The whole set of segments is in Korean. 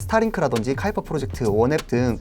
스타링크라든지 카이퍼 프로젝트, 원앱 등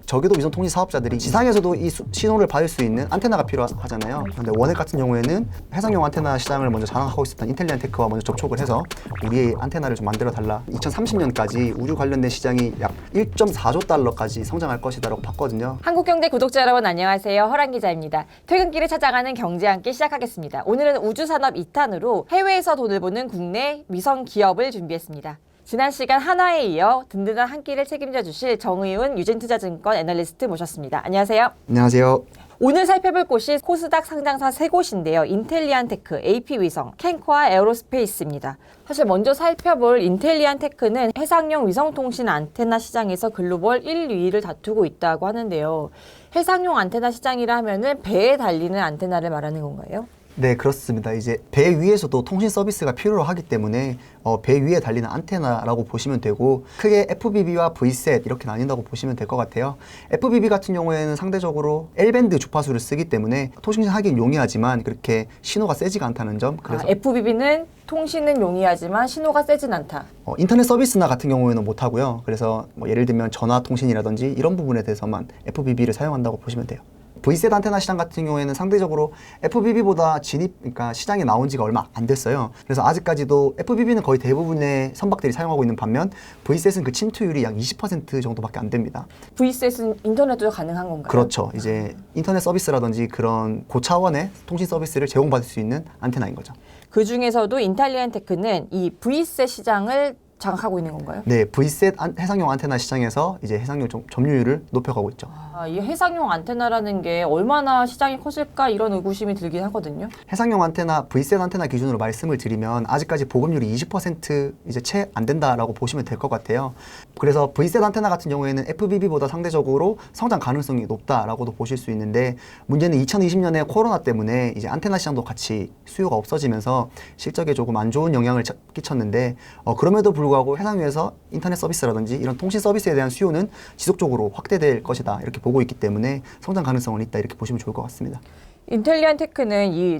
저궤도 위성 통신 사업자들이 지상에서도 이 신호를 받을 수 있는 안테나가 필요하잖아요. 근데 원앱 같은 경우에는 해상용 안테나 시장을 먼저 장악하고 있었던 인텔리안 테크와 먼저 접촉을 해서 우리의 안테나를 좀 만들어 달라. 2030년까지 우주 관련된 시장이 약 1.4조 달러까지 성장할 것이다라고 봤거든요. 한국경제 구독자 여러분 안녕하세요. 허란 기자입니다. 퇴근길에 찾아가는 경제 한 끼 시작하겠습니다. 오늘은 우주산업 2탄으로 해외에서 돈을 버는 국내 위성 기업을 준비했습니다. 지난 시간 한화에 이어 든든한 한 끼를 책임져 주실 정의훈 유진투자증권 애널리스트 모셨습니다. 안녕하세요. 안녕하세요. 오늘 살펴볼 곳이 코스닥 상장사 세 곳인데요. 인텔리안 테크, AP위성, 캔코아 에어로스페이스입니다. 사실 먼저 살펴볼 인텔리안 테크는 해상용 위성통신 안테나 시장에서 글로벌 1, 2위를 다투고 있다고 하는데요. 해상용 안테나 시장이라 하면은 배에 달리는 안테나를 말하는 건가요? 네, 그렇습니다. 이제 배 위에서도 통신 서비스가 필요로 하기 때문에 배 위에 달리는 안테나라고 보시면 되고, 크게 FBB와 V셋 이렇게 나뉜다고 보시면 될 것 같아요. FBB 같은 경우에는 상대적으로 L밴드 주파수를 쓰기 때문에 통신하기는 용이하지만 그렇게 신호가 세지가 않다는 점. 그래서 FBB는 통신은 용이하지만 신호가 세진 않다. 인터넷 서비스나 같은 경우에는 못하고요. 그래서 예를 들면 전화 통신이라든지 이런 부분에 대해서만 FBB를 사용한다고 보시면 돼요. V셋 안테나 시장 같은 경우에는 상대적으로 FBB보다 그러니까 시장에 나온 지가 얼마 안 됐어요. 그래서 아직까지도 FBB는 거의 대부분의 선박들이 사용하고 있는 반면 V셋은 그 침투율이 약 20% 정도밖에 안 됩니다. V셋은 인터넷도 가능한 건가요? 그렇죠. 이제 인터넷 서비스라든지 그런 고차원의 통신 서비스를 제공받을 수 있는 안테나인 거죠. 그 중에서도 인텔리안 테크는 이 V셋 시장을 장악하고 있는 건가요? 네, V셋 해상용 안테나 시장에서 이제 해상용 점유율을 높여가고 있죠. 이 해상용 안테나라는 게 얼마나 시장이 커질까 이런 의구심이 들긴 하거든요. 해상용 안테나, V셋 안테나 기준으로 말씀을 드리면 아직까지 보급률이 20% 이제 채 안 된다라고 보시면 될 것 같아요. 그래서 V셋 안테나 같은 경우에는 FBB보다 상대적으로 성장 가능성이 높다라고도 보실 수 있는데, 문제는 2020년에 코로나 때문에 이제 안테나 시장도 같이 수요가 없어지면서 실적에 조금 안 좋은 영향을 끼쳤는데, 그럼에도 불구하고 해상용에서 인터넷 서비스라든지 이런 통신 서비스에 대한 수요는 지속적으로 확대될 것이다 이렇게 보고 있기 때문에 성장 가능성은 있다 이렇게 보시면 좋을 것 같습니다. 인텔리안 테크는 이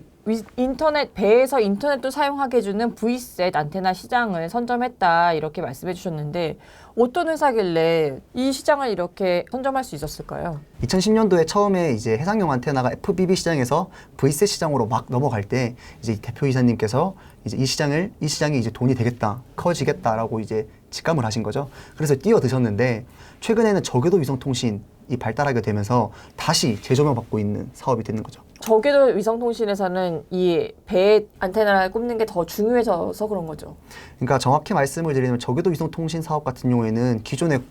인터넷 배에서 인터넷도 사용하게 해주는 V셋 안테나 시장을 선점했다 이렇게 말씀해 주셨는데, 어떤 회사길래 이 시장을 이렇게 선점할 수 있었을까요? 2010년도에 처음에 이제 해상용 안테나가 FBB 시장에서 V셋 시장으로 막 넘어갈 때 이제 대표이사님께서 이제 이 시장이 이제 돈이 되겠다, 커지겠다라고 이제 직감을 하신 거죠. 그래서 뛰어드셨는데, 최근에는 저궤도 위성 통신이 발달하게 되면서 다시 재조명받고 있는 사업이 되는 거죠. 저궤도 위성통신에서는 이 배 안테나를 꼽는 게 더 중요해져서 그런 거죠. 그러니까 정확히 말씀을 드리면 저궤도 위성 통신 사업 같은 경우에는 기존의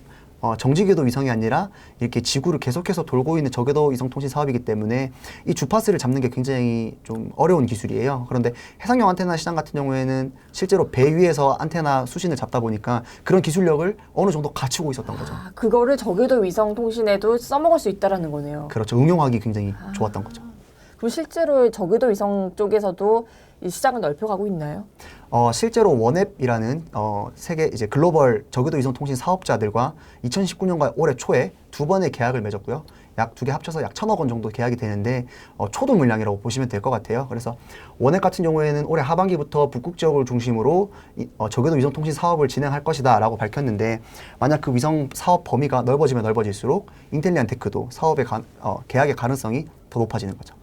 정지궤도 위성이 아니라 이렇게 지구를 계속해서 돌고 있는 저궤도 위성 통신 사업이기 때문에 이 주파수를 잡는 게 굉장히 좀 어려운 기술이에요. 그런데 해상용 안테나 시장 같은 경우에는 실제로 배 위에서 안테나 수신을 잡다 보니까 그런 기술력을 어느 정도 갖추고 있었던 거죠. 그거를 저궤도 위성 통신에도 써먹을 수 있다라는 거네요. 그렇죠. 응용하기 굉장히 좋았던 거죠. 그럼 실제로 저궤도 위성 쪽에서도 이 시장을 넓혀가고 있나요? 실제로 원앱이라는 세계 이제 글로벌 저궤도 위성 통신 사업자들과 2019년과 올해 초에 두 번의 계약을 맺었고요. 약 두 개 합쳐서 약 1,000억 원 정도 계약이 되는데 초도 물량이라고 보시면 될 것 같아요. 그래서 원앱 같은 경우에는 올해 하반기부터 북극 지역을 중심으로 저궤도 위성 통신 사업을 진행할 것이다라고 밝혔는데, 만약 그 위성 사업 범위가 넓어지면 넓어질수록 인텔리안 테크도 사업의 계약의 가능성이 더 높아지는 거죠.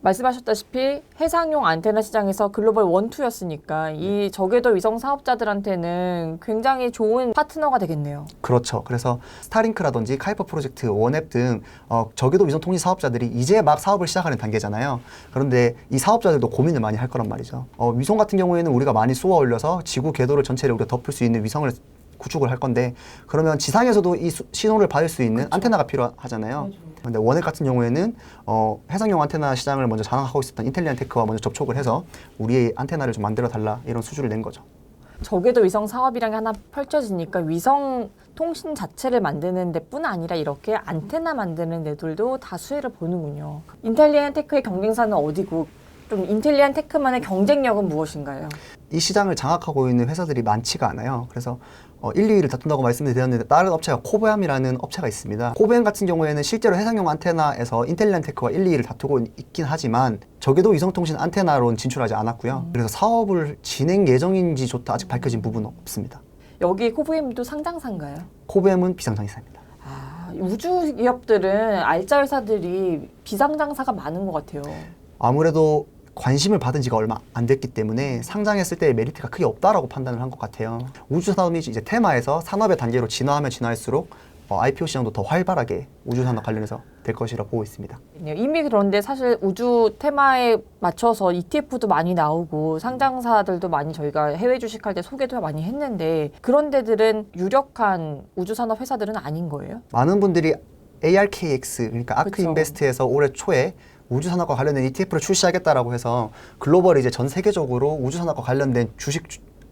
말씀하셨다시피 해상용 안테나 시장에서 글로벌 원투였으니까 이 저궤도 위성 사업자들한테는 굉장히 좋은 파트너가 되겠네요. 그렇죠. 그래서 스타링크라든지 카이퍼 프로젝트, 원앱 등 저궤도 위성 통신 사업자들이 이제 막 사업을 시작하는 단계잖아요. 그런데 이 사업자들도 고민을 많이 할 거란 말이죠. 위성 같은 경우에는 우리가 많이 쏘아 올려서 지구 궤도를 전체를 우리가 덮을 수 있는 위성을 구축을 할 건데, 그러면 지상에서도 이 신호를 받을 수 있는 안테나가 필요하잖아요. 근데 원앱 같은 경우에는 해상용 안테나 시장을 먼저 장악하고 있었던 인텔리안 테크와 먼저 접촉을 해서 우리의 안테나를 좀 만들어 달라 이런 수주를 낸 거죠. 저궤도 위성 사업이란 게 하나 펼쳐지니까 위성 통신 자체를 만드는 데뿐 아니라 이렇게 안테나 만드는 데들도 다 수혜를 보는군요. 인텔리안 테크의 경쟁사는 어디고, 좀 인텔리안 테크만의 경쟁력은 무엇인가요? 이 시장을 장악하고 있는 회사들이 많지가 않아요. 그래서 1, 2위를 다툰다고 말씀드렸는데, 다른 업체가 코베암이라는 업체가 있습니다. 코베암 같은 경우에는 실제로 해상용 안테나에서 인텔리안 테크와 1, 2위를 다투고 있긴 하지만 저궤도 위성통신 안테나로는 진출하지 않았고요. 그래서 사업을 진행 예정인지조차 아직 밝혀진 부분은 없습니다. 여기 코브엠도 상장사인가요? 코브엠은 비상장사입니다. 우주 기업들은 알짜 회사들이 비상장사가 많은 것 같아요. 아무래도 관심을 받은 지가 얼마 안 됐기 때문에 상장했을 때의 메리트가 크게 없다라고 판단을 한 것 같아요. 우주산업이 이제 테마에서 산업의 단계로 진화하면 진화할수록 IPO 시장도 더 활발하게 우주산업 관련해서 될 것이라 보고 있습니다. 이미 그런데 사실 우주 테마에 맞춰서 ETF도 많이 나오고 상장사들도 많이 저희가 해외 주식할 때 소개도 많이 했는데 그런 데들은 유력한 우주산업 회사들은 아닌 거예요? 많은 분들이 ARKX 그러니까 아크 그쵸. 인베스트에서 올해 초에 우주산업과 관련된 ETF를 출시하겠다라고 해서 글로벌 이제 전 세계적으로 우주산업과 관련된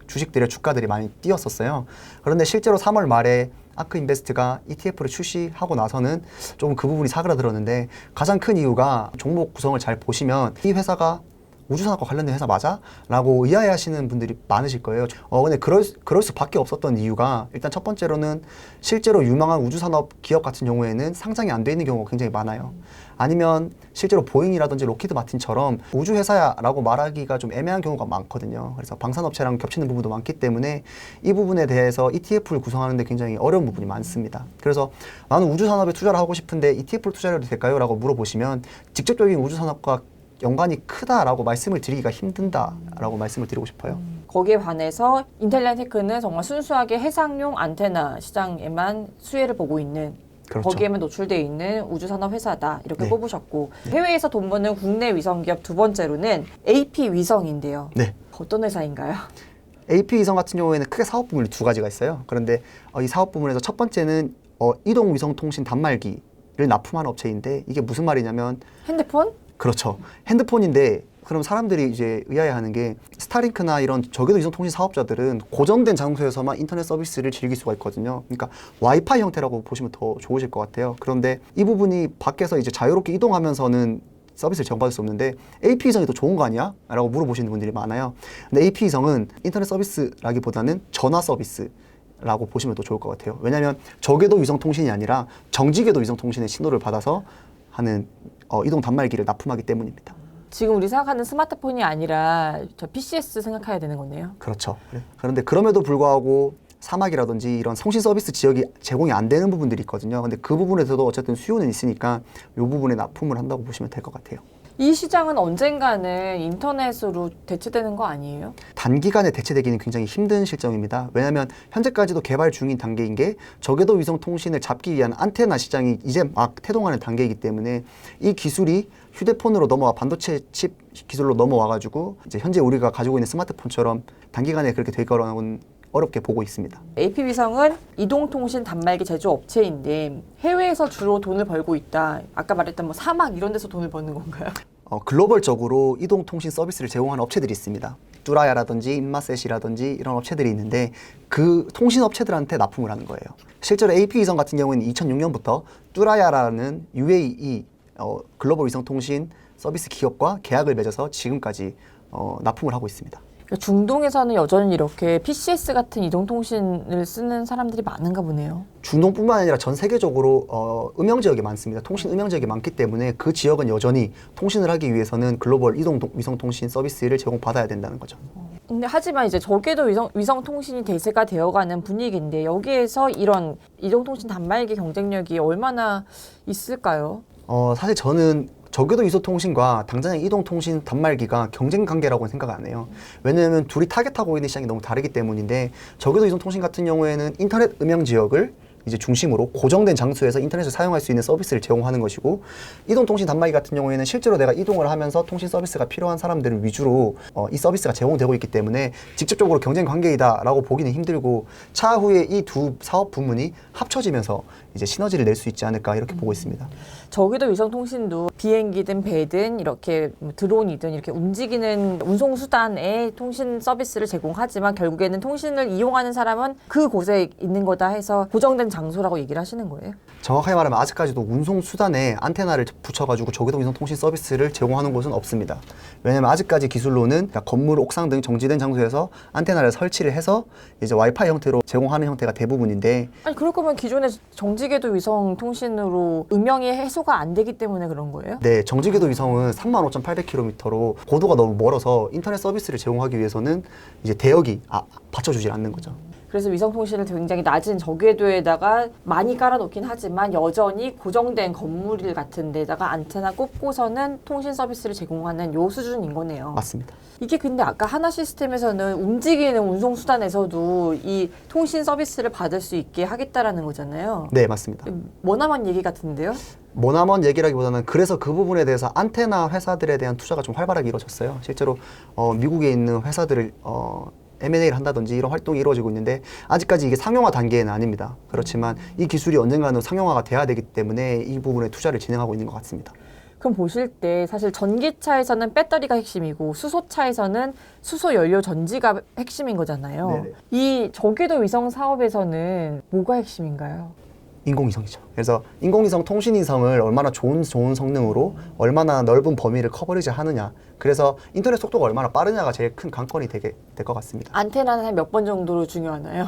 주식들의 주가들이 많이 뛰었었어요. 그런데 실제로 3월 말에 아크 인베스트가 ETF를 출시하고 나서는 조금 그 부분이 사그라들었는데 가장 큰 이유가 종목 구성을 잘 보시면 이 회사가 우주산업과 관련된 회사 맞아? 라고 의아해하시는 분들이 많으실 거예요. 근데 그럴 수밖에 없었던 이유가 일단 첫 번째로는 실제로 유망한 우주산업 기업 같은 경우에는 상장이 안 돼 있는 경우가 굉장히 많아요. 아니면 실제로 보잉이라든지 로키드 마틴처럼 우주회사야라고 말하기가 좀 애매한 경우가 많거든요. 그래서 방산업체랑 겹치는 부분도 많기 때문에 이 부분에 대해서 ETF를 구성하는데 굉장히 어려운 부분이 많습니다. 그래서 나는 우주산업에 투자를 하고 싶은데 ETF를 투자를 해도 될까요? 라고 물어보시면 직접적인 우주산업과 연관이 크다라고 말씀을 드리기가 힘든다라고 말씀을 드리고 싶어요. 거기에 반해서 인텔리안 테크는 정말 순수하게 해상용 안테나 시장에만 수혜를 보고 있는 그렇죠. 거기에만 노출되어 있는 우주산업 회사다 이렇게 네. 꼽으셨고 해외에서 돈 버는 국내 위성기업 두 번째로는 AP 위성인데요. 네. 어떤 회사인가요? AP 위성 같은 경우에는 크게 사업 부문이 두 가지가 있어요. 그런데 이 사업 부문에서 첫 번째는 이동 위성 통신 단말기를 납품하는 업체인데 이게 무슨 말이냐면 핸드폰? 그렇죠. 핸드폰인데 그럼 사람들이 이제 의아해하는 게 스타링크나 이런 저궤도 위성 통신 사업자들은 고정된 장소에서만 인터넷 서비스를 즐길 수가 있거든요. 그러니까 와이파이 형태라고 보시면 더 좋으실 것 같아요. 그런데 이 부분이 밖에서 이제 자유롭게 이동하면서는 서비스를 제공받을 수 없는데 AP 위성이 더 좋은 거 아니야? 라고 물어보시는 분들이 많아요. 근데 AP 위성은 인터넷 서비스라기보다는 전화 서비스 라고 보시면 더 좋을 것 같아요. 왜냐하면 저궤도 위성 통신이 아니라 정지궤도 위성 통신의 신호를 받아서 하는 이동 단말기를 납품하기 때문입니다. 지금 우리 생각하는 스마트폰이 아니라 저 PCS 생각해야 되는 거네요. 그렇죠. 그런데 그럼에도 불구하고 사막이라든지 이런 통신 서비스 지역이 제공이 안 되는 부분들이 있거든요. 근데 그 부분에서도 어쨌든 수요는 있으니까 이 부분에 납품을 한다고 보시면 될 것 같아요. 이 시장은 언젠가는 인터넷으로 대체되는 거 아니에요? 단기간에 대체되기는 굉장히 힘든 실정입니다. 왜냐하면 현재까지도 개발 중인 단계인 게 저궤도 위성 통신을 잡기 위한 안테나 시장이 이제 막 태동하는 단계이기 때문에 이 기술이 휴대폰으로 넘어와 반도체 칩 기술로 넘어와가지고 이제 현재 우리가 가지고 있는 스마트폰처럼 단기간에 그렇게 될 거라고는 어렵게 보고 있습니다. AP 위성은 이동통신 단말기 제조 업체인데 해외에서 주로 돈을 벌고 있다. 아까 말했던 뭐 사막 이런 데서 돈을 버는 건가요? 글로벌적으로 이동통신 서비스를 제공하는 업체들이 있습니다. 뚜라야라든지 인마셋이라든지 이런 업체들이 있는데 그 통신 업체들한테 납품을 하는 거예요. 실제로 AP 위성 같은 경우에는 2006년부터 뚜라야라는 UAE 글로벌 위성통신 서비스 기업과 계약을 맺어서 지금까지 납품을 하고 있습니다. 중동에서는 여전히 이렇게 PCS 같은 이동통신을 쓰는 사람들이 많은가 보네요. 중동뿐만 아니라 전 세계적으로 음영 지역이 많습니다. 통신 음영 지역이 많기 때문에 그 지역은 여전히 통신을 하기 위해서는 글로벌 위성 통신 서비스를 제공받아야 된다는 거죠. 근데 하지만 이제 저궤도 위성 통신이 대세가 되어가는 분위기인데 여기에서 이런 이동통신 단말기 경쟁력이 얼마나 있을까요? 사실 저는 저궤도 위성통신과 당장의 이동통신 단말기가 경쟁 관계라고는 생각 안 해요. 왜냐하면 둘이 타겟하고 있는 시장이 너무 다르기 때문인데 저궤도 위성통신 같은 경우에는 인터넷 음영 지역을 이제 중심으로 고정된 장소에서 인터넷을 사용할 수 있는 서비스를 제공하는 것이고 이동통신 단말기 같은 경우에는 실제로 내가 이동을 하면서 통신 서비스가 필요한 사람들을 위주로 이 서비스가 제공되고 있기 때문에 직접적으로 경쟁 관계이다라고 보기는 힘들고 차후에 이 두 사업 부문이 합쳐지면서 이제 시너지를 낼 수 있지 않을까 이렇게 보고 있습니다. 저궤도 위성통신도 비행기든 배든 이렇게 드론이든 이렇게 움직이는 운송수단의 통신 서비스를 제공하지만 결국에는 통신을 이용하는 사람은 그곳에 있는 거다 해서 고정된 장소라고 얘기를 하시는 거예요? 정확하게 말하면 아직까지도 운송수단에 안테나를 붙여가지고 저궤도 위성통신 서비스를 제공하는 곳은 없습니다. 왜냐하면 아직까지 기술로는 건물, 옥상 등 정지된 장소에서 안테나를 설치를 해서 이제 와이파이 형태로 제공하는 형태가 대부분인데 아니 그럴 거면 기존의 정지궤도 위성 통신으로 음영이 해소가 안 되기 때문에 그런 거예요? 네, 정지궤도 위성은 35,800km로 고도가 너무 멀어서 인터넷 서비스를 제공하기 위해서는 이제 대역이 받쳐주질 않는 거죠. 그래서 위성통신을 굉장히 낮은 저궤도에다가 많이 깔아놓긴 하지만 여전히 고정된 건물 같은 데다가 안테나 꽂고서는 통신 서비스를 제공하는 요 수준인 거네요. 맞습니다. 이게 근데 아까 하나 시스템에서는 움직이는 운송수단에서도 이 통신 서비스를 받을 수 있게 하겠다라는 거잖아요. 네, 맞습니다. 머나먼 얘기 같은데요? 머나먼 얘기라기보다는 그래서 그 부분에 대해서 안테나 회사들에 대한 투자가 좀 활발하게 이루어졌어요. 실제로 미국에 있는 회사들을 M&A를 한다든지 이런 활동이 이루어지고 있는데 아직까지 이게 상용화 단계는 아닙니다. 그렇지만 이 기술이 언젠가는 상용화가 돼야 되기 때문에 이 부분에 투자를 진행하고 있는 것 같습니다. 그럼 보실 때 사실 전기차에서는 배터리가 핵심이고 수소차에서는 수소 연료 전지가 핵심인 거잖아요. 네네. 이 저궤도 위성 사업에서는 뭐가 핵심인가요? 인공위성이죠. 그래서 인공위성 통신위성을 얼마나 좋은 성능으로 얼마나 넓은 범위를 커버리지 하느냐. 그래서 인터넷 속도가 얼마나 빠르냐가 제일 큰 관건이 될 것 같습니다. 안테나는 한 몇 번 정도로 중요하나요?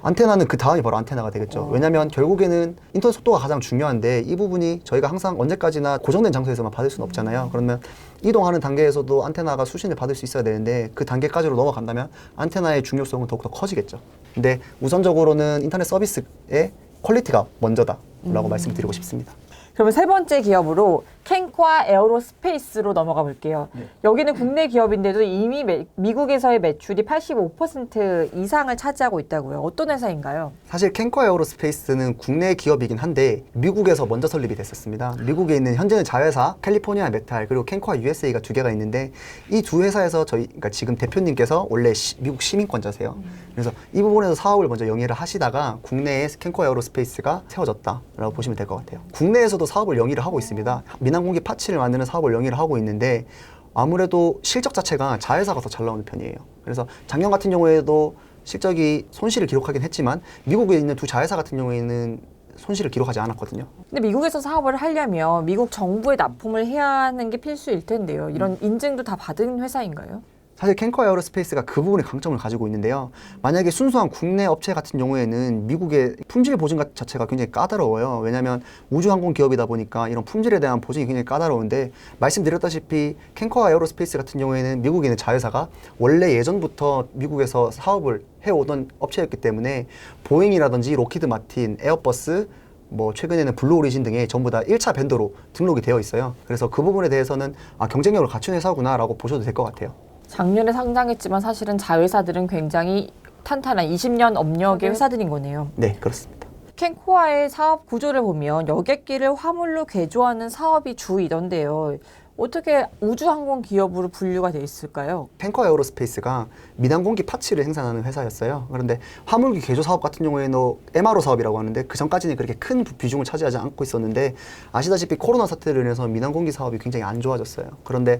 안테나는 그 다음이 바로 안테나가 되겠죠. 왜냐하면 결국에는 인터넷 속도가 가장 중요한데 이 부분이 저희가 항상 언제까지나 고정된 장소에서만 받을 수는 없잖아요. 그러면 이동하는 단계에서도 안테나가 수신을 받을 수 있어야 되는데 그 단계까지로 넘어간다면 안테나의 중요성은 더욱더 커지겠죠. 근데 우선적으로는 인터넷 서비스의 퀄리티가 먼저다라고 말씀드리고 싶습니다. 그러면 세 번째 기업으로 캔코아 에어로스페이스로 넘어가 볼게요. 네. 여기는 국내 기업인데도 이미 미국에서의 매출이 85% 이상을 차지하고 있다고요. 어떤 회사인가요? 사실 캔코 에어로스페이스는 국내 기업이긴 한데 미국에서 먼저 설립이 됐었습니다. 미국에 있는 현재는 자회사 캘리포니아 메탈 그리고 캔코아 USA가 두 개가 있는데 이 두 회사에서 그러니까 지금 대표님께서 원래 미국 시민권자세요. 그래서 이 부분에서 사업을 먼저 영위를 하시다가 국내에 캔코 에어로스페이스가 세워졌다라고 보시면 될 것 같아요. 국내에서도 사업을 영위를 하고 있습니다. 민항공기 파츠를 만드는 사업을 영위를 하고 있는데 아무래도 실적 자체가 자회사가 더 잘 나오는 편이에요. 그래서 작년 같은 경우에도 실적이 손실을 기록하긴 했지만 미국에 있는 두 자회사 같은 경우에는 손실을 기록하지 않았거든요. 근데 미국에서 사업을 하려면 미국 정부에 납품을 해야 하는 게 필수일 텐데요. 이런 인증도 다 받은 회사인가요? 사실 캔코 에어로스페이스가 그 부분의 강점을 가지고 있는데요. 만약에 순수한 국내 업체 같은 경우에는 미국의 품질 보증 자체가 굉장히 까다로워요. 왜냐하면 우주항공 기업이다 보니까 이런 품질에 대한 보증이 굉장히 까다로운데 말씀드렸다시피 캔코 에어로스페이스 같은 경우에는 미국에 있는 자회사가 원래 예전부터 미국에서 사업을 해오던 업체였기 때문에 보잉이라든지 로키드 마틴, 에어버스 뭐 최근에는 블루 오리진 등에 전부 다 1차 벤더로 등록이 되어 있어요. 그래서 그 부분에 대해서는 경쟁력을 갖춘 회사구나라고 보셔도 될 것 같아요. 작년에 상장했지만 사실은 자회사들은 굉장히 탄탄한 20년 업력의 회사들인 거네요. 네, 그렇습니다. 캔코아의 사업 구조를 보면 여객기를 화물로 개조하는 사업이 주이던데요. 어떻게 우주항공 기업으로 분류가 돼 있을까요? 캔코 에어로스페이스가 민항공기 파츠를 생산하는 회사였어요. 그런데 화물기 개조 사업 같은 경우에는 MRO 사업이라고 하는데 그 전까지는 그렇게 큰 비중을 차지하지 않고 있었는데 아시다시피 코로나 사태로 인해서 민항공기 사업이 굉장히 안 좋아졌어요. 그런데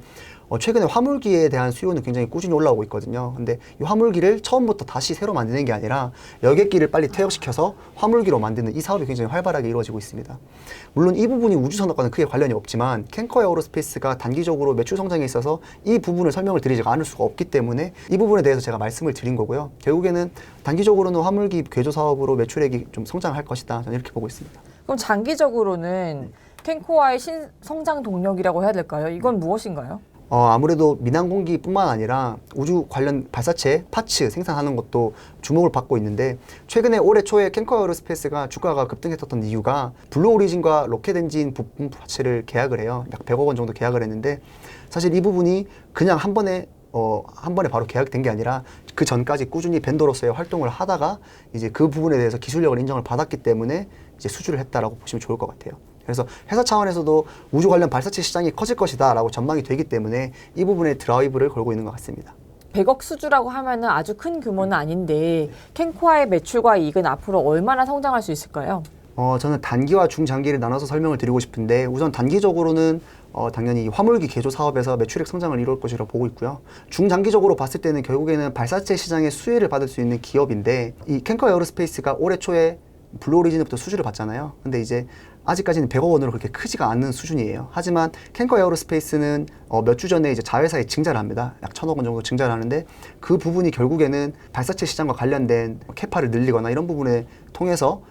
최근에 화물기에 대한 수요는 굉장히 꾸준히 올라오고 있거든요. 근데 이 화물기를 처음부터 다시 새로 만드는 게 아니라 여객기를 빨리 퇴역시켜서 화물기로 만드는 이 사업이 굉장히 활발하게 이루어지고 있습니다. 물론 이 부분이 우주산업과는 크게 관련이 없지만 캔코 에어로스페이스가 단기적으로 매출 성장에 있어서 이 부분을 설명을 드리지 않을 수가 없기 때문에 이 부분에 대해서 제가 말씀을 드린 거고요. 결국에는 단기적으로는 화물기 개조 사업으로 매출액이 좀 성장할 것이다. 저는 이렇게 보고 있습니다. 그럼 장기적으로는 캔코아의 신성장 동력이라고 해야 될까요? 이건 무엇인가요? 아무래도 민항공기뿐만 아니라 우주 관련 발사체 파츠 생산하는 것도 주목을 받고 있는데 최근에 올해 초에 캔코 에어로스페이스가 주가가 급등했었던 이유가 블루 오리진과 로켓 엔진 부품 파츠를 계약을 해요. 약 100억 원 정도 계약을 했는데 사실 이 부분이 그냥 한 번에 바로 계약된 게 아니라 그 전까지 꾸준히 벤더로서의 활동을 하다가 이제 그 부분에 대해서 기술력을 인정을 받았기 때문에 이제 수주를 했다라고 보시면 좋을 것 같아요. 그래서 회사 차원에서도 우주 관련 발사체 시장이 커질 것이다 라고 전망이 되기 때문에 이 부분에 드라이브를 걸고 있는 것 같습니다. 100억 수주라고 하면은 아주 큰 규모는 아닌데 캔코아의 매출과 이익은 앞으로 얼마나 성장할 수 있을까요? 저는 단기와 중장기를 나눠서 설명을 드리고 싶은데 우선 단기적으로는 당연히 화물기 개조 사업에서 매출액 성장을 이룰 것이라고 보고 있고요. 중장기적으로 봤을 때는 결국에는 발사체 시장의 수혜를 받을 수 있는 기업인데 이 캔코 에어로스페이스가 올해 초에 블루 오리진부터 수주를 받잖아요. 근데 이제 아직까지는 100억 원으로 그렇게 크지가 않는 수준이에요. 하지만 캔코 에어로스페이스는 몇 주 전에 이제 자회사에 증자를 합니다. 약 1,000억 원 정도 증자를 하는데 그 부분이 결국에는 발사체 시장과 관련된 캐파를 늘리거나 이런 부분을 통해서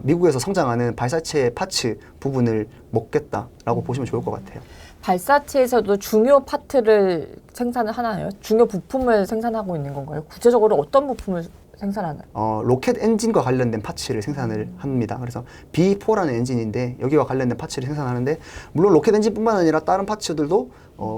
미국에서 성장하는 발사체 파츠 부분을 먹겠다라고 보시면 좋을 것 같아요. 발사체에서도 중요 파트를 생산을 하나요? 중요 부품을 생산하고 있는 건가요? 구체적으로 어떤 부품을 생산하는? 로켓 엔진과 관련된 파츠를 생산을 합니다. 그래서 B4라는 엔진인데 여기와 관련된 파츠를 생산하는데 물론 로켓 엔진뿐만 아니라 다른 파츠들도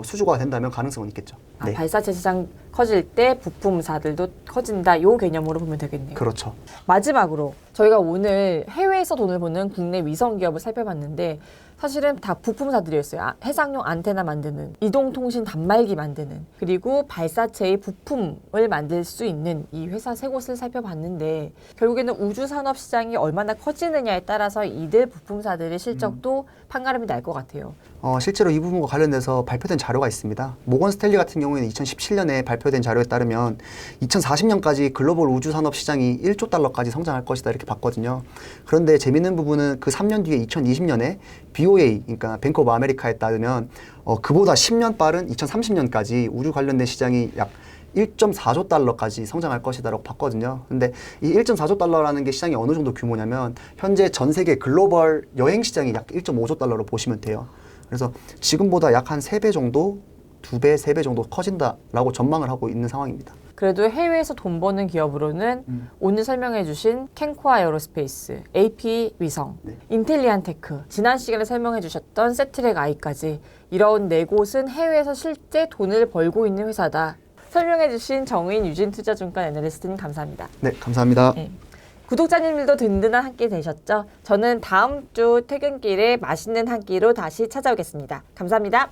수주가 된다면 가능성은 있겠죠. 네. 발사체 시장 커질 때 부품사들도 커진다. 요 개념으로 보면 되겠네요. 그렇죠. 마지막으로 저희가 오늘 해외에서 돈을 버는 국내 위성 기업을 살펴봤는데 사실은 다 부품사들이었어요. 해상용 안테나 만드는, 이동통신 단말기 만드는, 그리고 발사체의 부품을 만들 수 있는 이 회사 세 곳을 살펴봤는데 결국에는 우주산업 시장이 얼마나 커지느냐에 따라서 이들 부품사들의 실적도 판가름이 날 것 같아요. 실제로 이 부분과 관련돼서 발표된 자료가 있습니다. 모건 스탠리 같은 경우에는 2017년에 발표된 자료에 따르면 2040년까지 글로벌 우주 산업 시장이 1조 달러까지 성장할 것이다 이렇게 봤거든요. 그런데 재밌는 부분은 그 3년 뒤에 2020년에 BOA, 그러니까 뱅크 오브 아메리카에 따르면 그보다 10년 빠른 2030년까지 우주 관련된 시장이 약 1.4조 달러까지 성장할 것이다라고 봤거든요. 근데 이 1.4조 달러라는 게 시장이 어느 정도 규모냐면 현재 전 세계 글로벌 여행 시장이 약 1.5조 달러로 보시면 돼요. 그래서 지금보다 약 한 3배 정도, 2배, 3배 정도 커진다라고 전망을 하고 있는 상황입니다. 그래도 해외에서 돈 버는 기업으로는 오늘 설명해 주신 캔코아 에어로스페이스, AP 위성, 네. 인텔리안 테크, 지난 시간에 설명해 주셨던 세트랙 아이까지 이런 네 곳은 해외에서 실제 돈을 벌고 있는 회사다. 설명해 주신 정의인 유진투자증권 애널리스트님 감사합니다. 네, 감사합니다. 네. 구독자님들도 든든한 한 끼 되셨죠? 저는 다음 주 퇴근길에 맛있는 한 끼로 다시 찾아오겠습니다. 감사합니다.